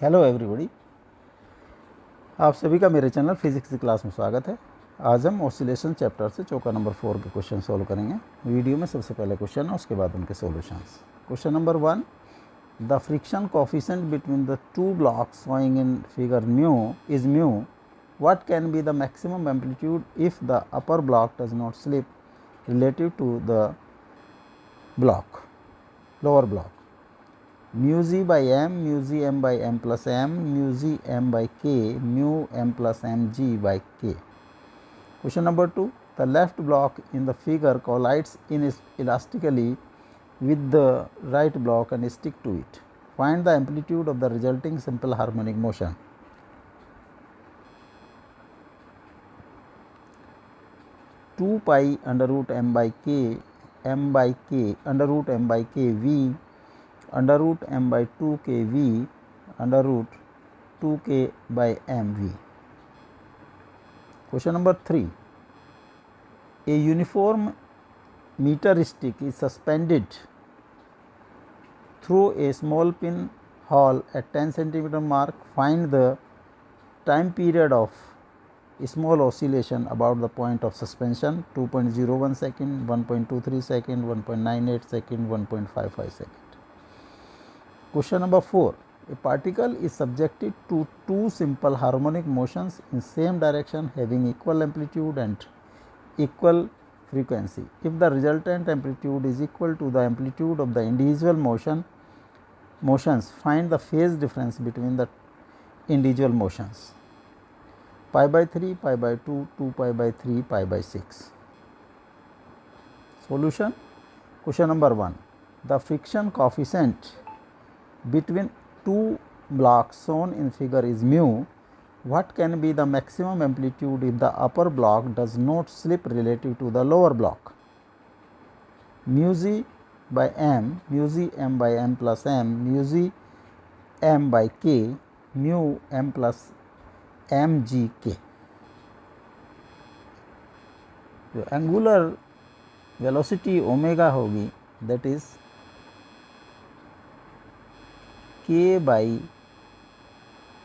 Hello everybody, आप सभी का मेरे चैनल फिजिक्स की क्लास में स्वागत है। आज हम ऑसिलेशन चैप्टर से चौका नंबर 4 के क्वेश्चन सॉल्व करेंगे। वीडियो में सबसे पहले क्वेश्चन है, उसके बाद उनके solutions. Question number 1, the friction coefficient between the two blocks showing in figure mu is mu. What can be the maximum amplitude if the upper block does not slip relative to the block lower block? mu z by m, mu z m by m plus m, mu z m by k, mu m plus m g by k. Question number 2, the left block in the figure collides elastically with the right block and stick to it. Find the amplitude of the resulting simple harmonic motion. Two pi under root m by k under root m by k v under root m by 2k v under root 2k by m v. Question number 3, a uniform meter stick is suspended through a small pin hole at 10 centimeter mark. Find the time period of small oscillation about the point of suspension: 2.01 second, 1.23 second, 1.98 second, 1.55 second. Question number 4, a particle is subjected to two simple harmonic motions in same direction having equal amplitude and equal frequency. If the resultant amplitude is equal to the amplitude of the individual motions, find the phase difference between the individual motions: pi by 3, pi by 2, 2 pi by 3, pi by 6. Solution. Question number 1, the friction coefficient between two blocks shown in figure is mu. What can be the maximum amplitude if the upper block does not slip relative to the lower block? Mu z by m, mu z m by m plus m, mu z m by k, mu m plus m g k. जो angular velocity omega होगी, that is k by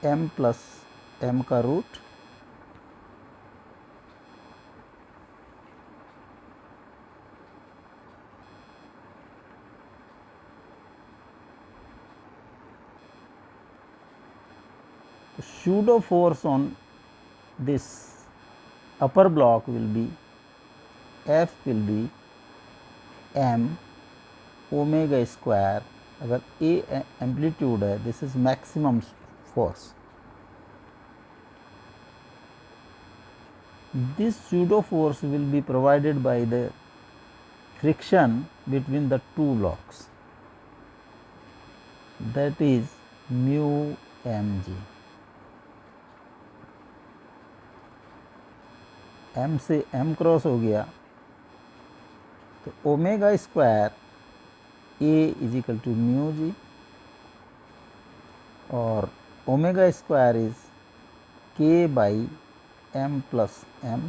m plus m का root pseudo force on this upper block will be F will be m omega square. अगर a amplitude है, this is maximum force. This pseudo force will be provided by the friction between the two blocks, that is mu mg. m से m cross हो गया तो omega square a is equal to mu g, और omega square is k by m plus m.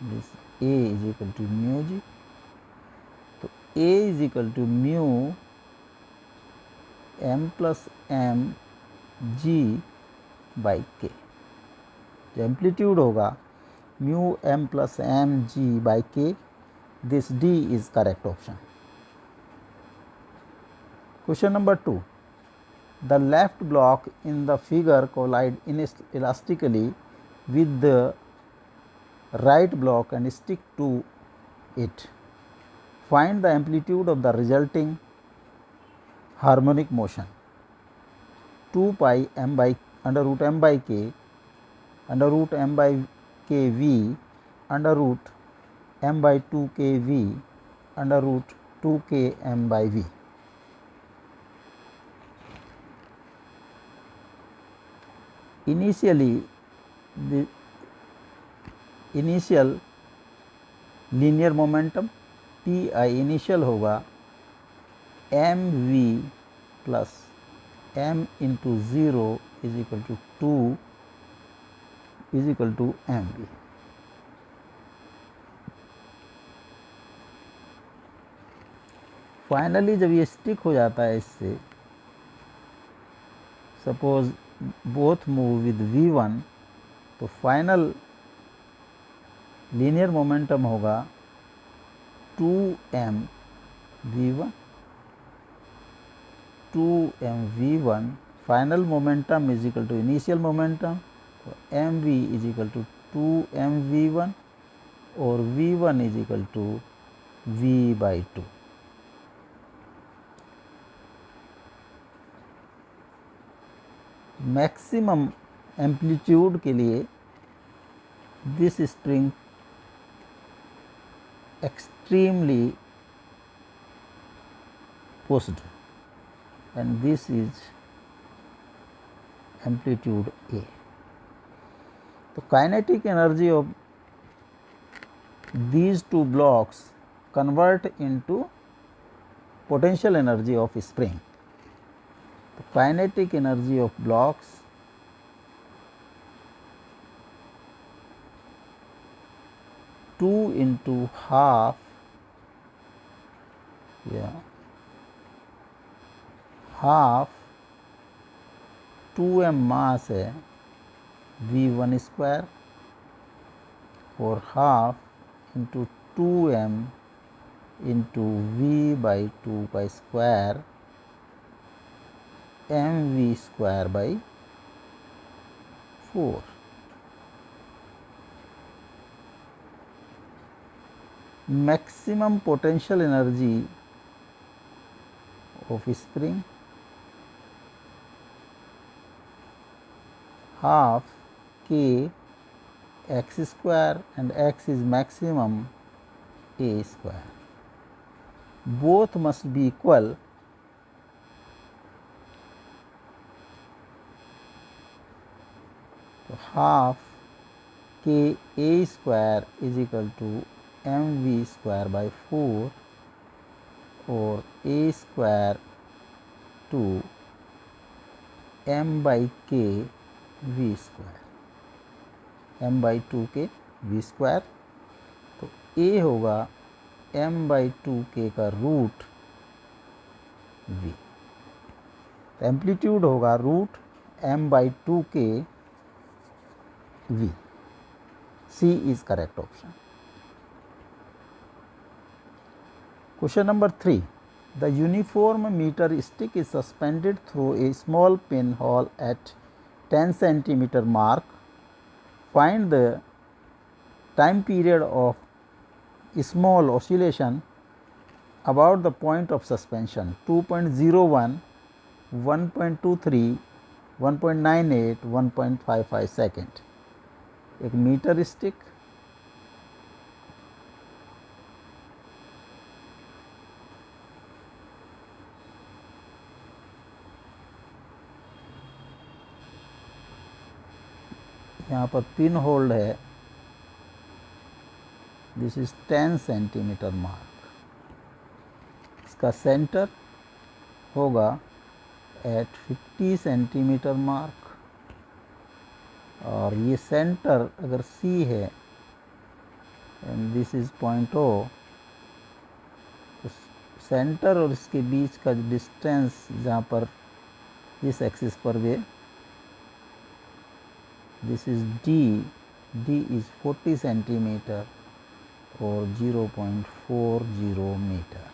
This a is equal to mu g. तो a is equal to mu m plus m g by k. जो amplitude होगा mu m plus m g by k. This d is correct option. Question number 2, the left block in the figure collide elastically with the right block and stick to it. Find the amplitude of the resulting harmonic motion: 2 pi m by under root m by k under root m by k v under root m by 2 k v under root 2 k m by v. Initially, the initial linear momentum pi initial होगा mv plus m into 0 is equal to 2 is equal to mv. Finally जब ये stick हो जाता है इससे, suppose both move with v1, तो final linear momentum होगा 2m v1, 2m v1, final momentum is equal to initial momentum, तो mv is equal to 2m v1 और v1 is equal to v/2। Maximum amplitude के लिए this spring extremely pushed and this is amplitude A. तो kinetic energy of these two blocks convert into potential energy of spring. The kinetic energy of blocks two into half, half 2m मास है v1 square और half into 2m into v/2 का square mv square by 4। Maximum potential energy of spring half k x square and x is maximum a square. Both must be equal. So half k a square is equal to mv square by 4 और a square to m by k v square, m by 2k v square, तो a होगा m by 2k का root v, amplitude होगा root m by 2k v। C is correct option. Question number 3. The uniform meter stick is suspended through a small pinhole at 10 centimeter mark. Find the time period of small oscillation about the point of suspension 2.01, 1.23, 1.98, 1.55 second. एक metre stick यहाँ पर pin hold है, this is 10 centimetre mark. इसका centre होगा eight 50 centimetre mark और ये centre अगर C है and this is point O, तो सेंटर और इसके बीच का डिस्टेंस जहाँ पर इस एक्सिस पर भी, this is D is 40 centimetre और 0.40 metre.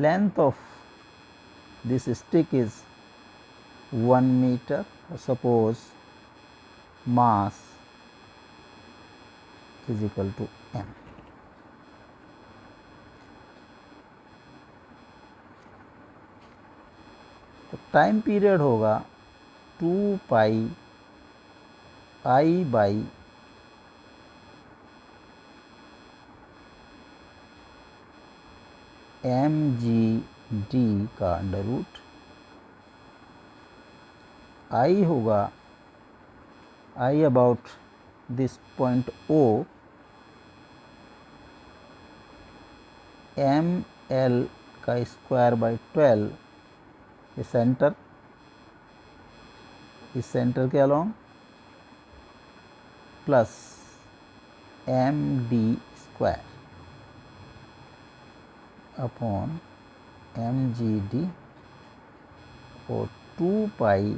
Length of this stick is 1 meter. Suppose mass is equal to m. तो टाइम पीरियड होगा 2 पाई I बाई mg/d का अंडर रूट। I होगा I about this point O, ml का square by 12, ये centre, इस centre के along plus md square upon mgd और 2 pi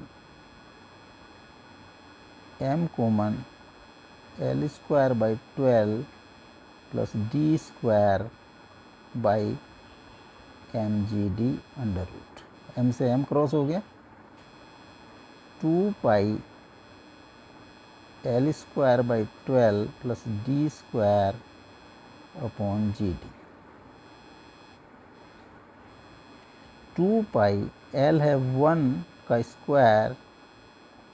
m common l square by 12 plus d square by mgd under root, m से m cross हो गया, 2 pi l square by 12 plus d square upon ji d. 2 pi l है 1 का square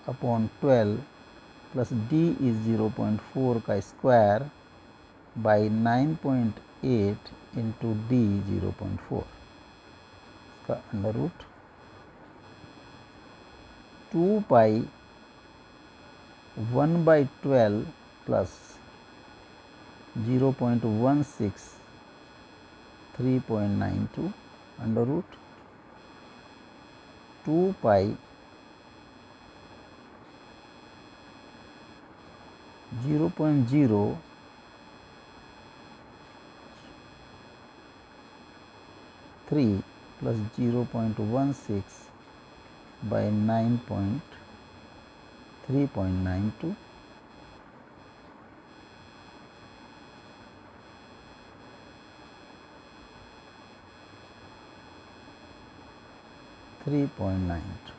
upon 12 plus d is 0.4 का square by 9.8 into d 0.4 का under root. 2 pi 1 by 12 प्लस 0.16 3.92 under root 2 pi 0.0 3 plus 0.16 by 3.92 3.92.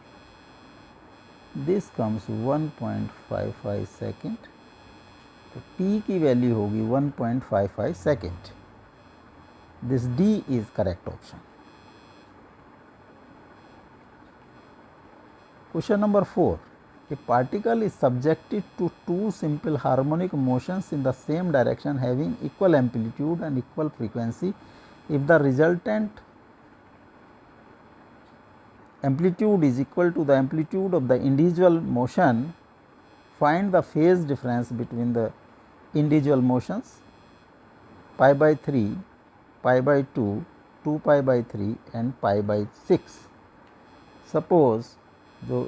This comes 1.55 second. तो t की value होगी 1.55 second. This D is correct option. Question number 4, a particle is subjected to two simple harmonic motions in the same direction having equal amplitude and equal frequency. If the resultant amplitude is equal to the amplitude of the individual motion, find the phase difference between the individual motions pi by 3, pi by 2, 2 pi by 3 and pi by 6. Suppose जो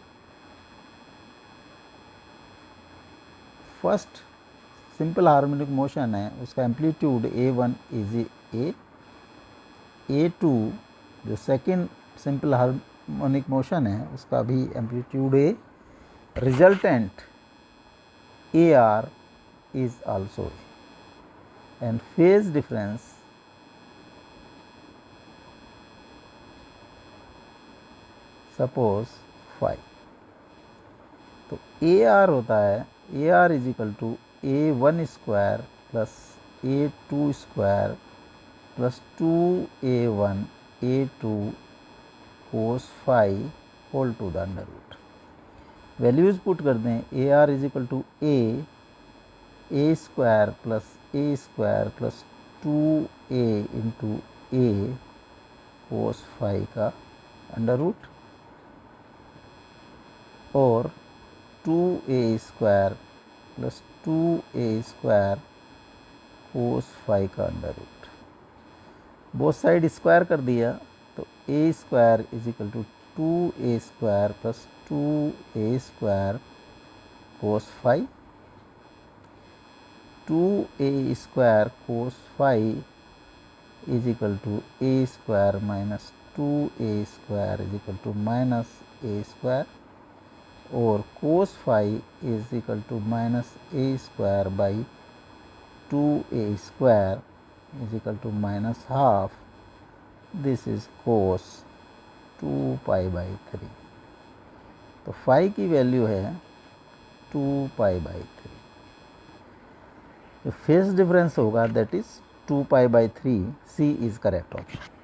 first simple harmonic motion है उसका amplitude a1 is a, a2 जो second simple harmonic motion है उसका भी amplitude a, resultant ar is also a and phase difference suppose phi। तो ar होता है ar is equal to a1 square plus a2 square plus 2a1 a2 cos phi whole to the under root. Values put कर दें, ar is equal to a square plus 2a into a cos phi का under root और 2a square plus 2a square cos phi का under root. Both side square कर दिया तो a square is equal to 2a square plus 2a square cos phi, 2a square cos phi is equal to a square minus 2a square is equal to minus a square और cos phi is equal to minus a square by 2a square is equal to minus half. This is cos 2 pi by 3। तो phi की value है 2 pi by 3। जो phase difference होगा that is 2 pi by 3। C is correct option.